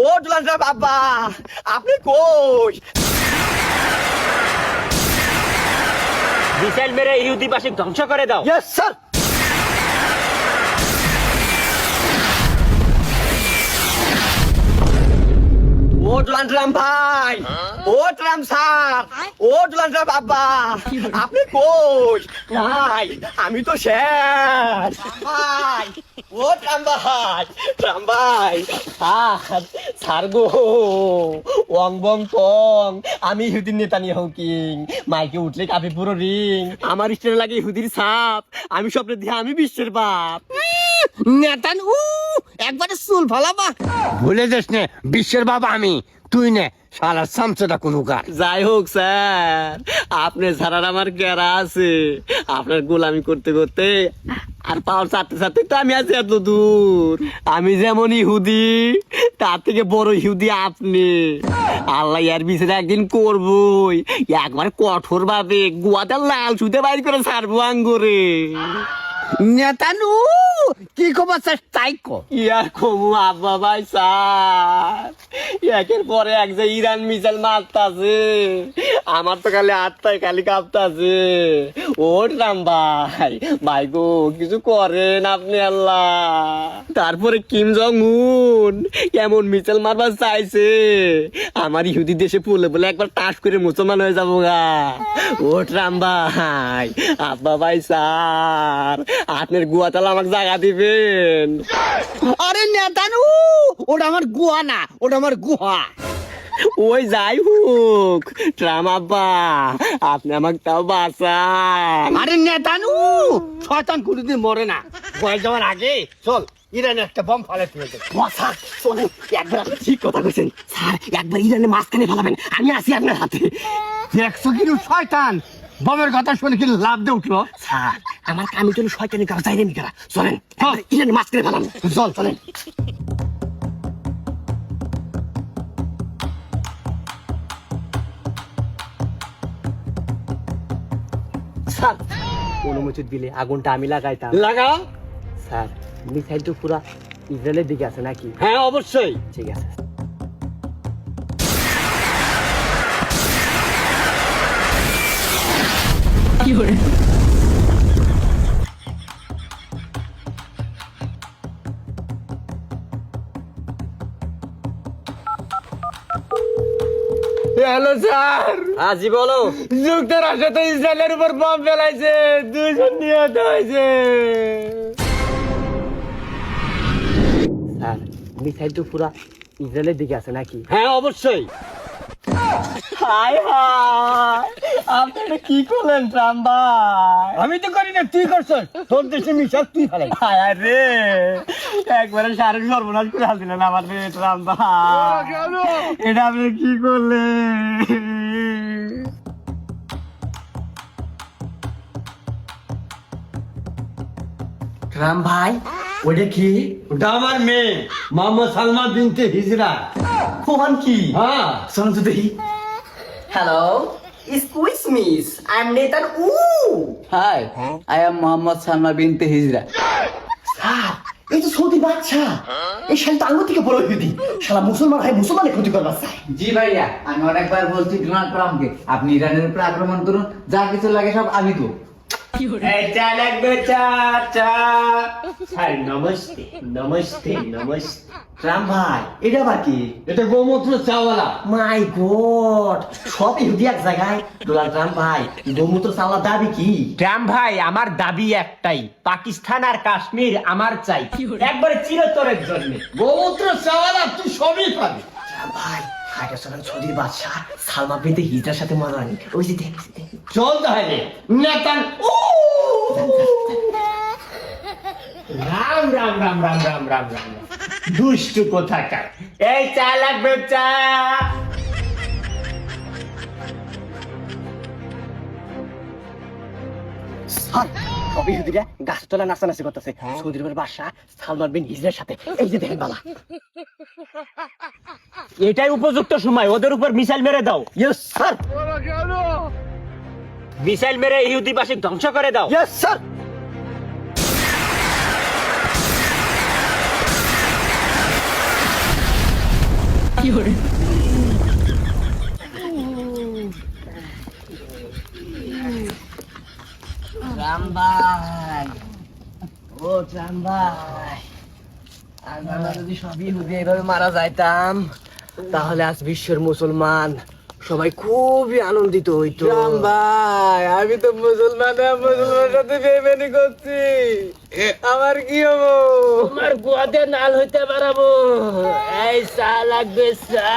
ও Donald Trump আব্বা, আপনি কই? মিসাইল মেরে ইহুদিবাসী ধ্বংস করে দাও। Yes sir. ও ডোনাল্ড ট্রাম্প ভাই, ও ট্রাম্প স্যার, ও ডোনাল্ড ট্রাম্প আব্বা, আপনি কই? ভাই আমি তো শেষ ভাই। ও ট্রাম্প ভাই, ট্রাম্প ভাই, স্যার গো, ওয়াং বং পং, আমি ইহুদির নেতা নিয়ে কিং, মাইকে উঠলে কাঁপে পুরো রিং, আমার স্টেনে লাগে ইহুদির ছাপ, আমি স্বপ্নে দিয়ে আমি বিশ্বের বাপ। নেতান একবারে চুল ফালাবা। ভুলে যাস নে, বিশ্বের বাবা আমি, তুই নে শালার সামচটা কোন কার। যাই হোক স্যার, আপনি ছাড়ার আমার কেরা আছে? আপনার গোলামি করতে করতে আর পাওয়ার চাটতে চাটতে তো আমি আছি এত দূর। আমি যেমন ইহুদি, তার থেকে বড় ইহুদি আপনি। আল্লাহ ইয়ার বিচারে একদিন করবই, একবার কঠোর ভাবে গুয়াতে লাল সুতে বাইর করে ছাড়বো আঙ্গুরে। নেতানু কি খবর স্যার তাই কো। ইয়ার কমু আব্বা ভাই স্যার, একের পরে এক যে ইরান মিসাইল মারতাছে, আমার তো খালি আত্মায় খালি কাঁপতাছে। ও ট্রাম্প ভাই, ভাই গো কিছু করেন আপনি আল্লাহ। তারপরে কিম জং উন এমন মিসাইল মারবার চাইছে, আমার ইহুদি দেশে পুলে বলে একবার টাস করে মুসলমান হয়ে যাবো গা। ও ট্রাম্প ভাই, আব্বা ভাই স্যার, আপনার গুয়াতালা আমাকে জায়গা দিবেন। আরে নেতানু ওটা আমার গুহা না, ওটা আমার গুহা। ওই যাই হোক ট্রাম্প আব্বা, আপনি আমাকে তাও বাঁচান। আরে নেতানু শয়তান কোনোদিন মরে না। বয়ে যাওয়ার আগে চল ইরানে একটা বম ফালাতে হবে। স্যার শোনেন, একবার আপনি ঠিক কথা বলছেন স্যার, একবার ইরানে মাঝখানে ফেলাবেন, আমি আছি আপনার হাতে। দেখছো কিন্তু শয়তান বমের কথা শুনে কিন্তু লাভ দিয়ে উঠলো। স্যার আমার কামি জন্য শয়তানি করা যায় না, চলেন ইরানে মাঝখানে ফেলান। চল চলেন। স্যার অনুমতি দিলে আগুনটা আমি লাগাইতাম। লাগা। স্যার মিসাইল তো পুরা ইসরায়েলের দিকে আছে নাকি? হ্যাঁ অবশ্যই। ঠিক আছে। Hello sir. আজি বলো। যুক্তরাষ্ট্র তো ইসরায়েলের উপর বম ফেলাইছে, 2 জন নিহত হয়েছে। স্যার মিসাইল তো পুরা ইসরায়েলের দিকে আছে নাকি? হ্যাঁ অবশ্যই। হাই হাই, আপনি এটা কি করলেন ট্রাম্প ভাই? আমি তো করি না, তুই করছস। তোর দেশে মিশাল তুই ফেলাই। হায় হায় রে, একবারে শারীরিক সর্বনাশ করে দিলেন আমার রে ট্রাম্প ভাই। এটা আপনি কি করলেন? ট্রাম্প ভাই ওটা কি? ওটা আমার মেয়ে মোহাম্মদ সালমা বিনতে হিজরা। ফোন কি? হ্যাঁ শোনো তো দেখি। Hello, excuse miss, I am Netanyahu. Hi, I am Muhammad Salma binte Hijra. Sir এই তো সৌদি বাচ্চা, এই শাল তো আঙ্গুর থেকে বড় ইহুদি, শালা মুসলমান হয় মুসলমানের ক্ষতি করবার চাই। জি ভাইয়া, আমি অনেকবার বলছি ডোনাল্ড ট্রাম্পকে আপনি ইরানের উপর আক্রমণ করুন, যা কিছু লাগে সব আমি তো। চা লাগবে, চা চা। স্যার নমস্তে নমস্তে নমস্তে। ট্রাম্প ভাই এটা আবার কি? এটা গোমূত্র চাওয়ালা। মাই গড, সব ইহুদি এক জায়গায়। ডোনাল্ড ট্রাম্প ভাই গোমূত্র চাওয়ার দাবি কি? ট্রাম্প ভাই আমার দাবি একটাই, পাকিস্তান আর কাশ্মীর আমার চাই, একবারে চিরতরের জন্য। গোমূত্র চাওয়ালা, তুই সবই পাবি। ট্রাম্প ভাই হাইটা চলেন সৌদির বাদশাহ সালমা বিনতে হিজরার সাথে মজা নি। ওই যে দেখ দেখ। চল তাহলে নেতান উ। রাম রাম রাম রাম রাম রাম রাম। দুষ্টু কোথাকার। এই চা লাগবে, চা। স্যার সব ইহুদিরা গাছের তলায় নাচানাচি করতেছে, সৌদি আরবের বাদশা সালমান বিন হিজরার সাথে। এই যে দেখেন বালা। এটাই উপযুক্ত সময়, ওদের উপর মিসাইল মেরে দাও। Yes sir. মিসাইল মেরে ইহুদিবাসী ধ্বংস করে দাও। Yes sir. রাম ভাই, ও রাম ভাই, আমরা যদি সবই হুদি এইভাবে মারা যাইতাম তাহলে আজ বিশ্বের মুসলমান সবাই খুবই আনন্দিত হইতো। রাম ভাই, আমি তো মুসলমানের সাথে বেইমানি করছি, আমার কি হবো? তোমার গুয়াতে নাল হইতে পারাবো। এই চা লাগবে, চা।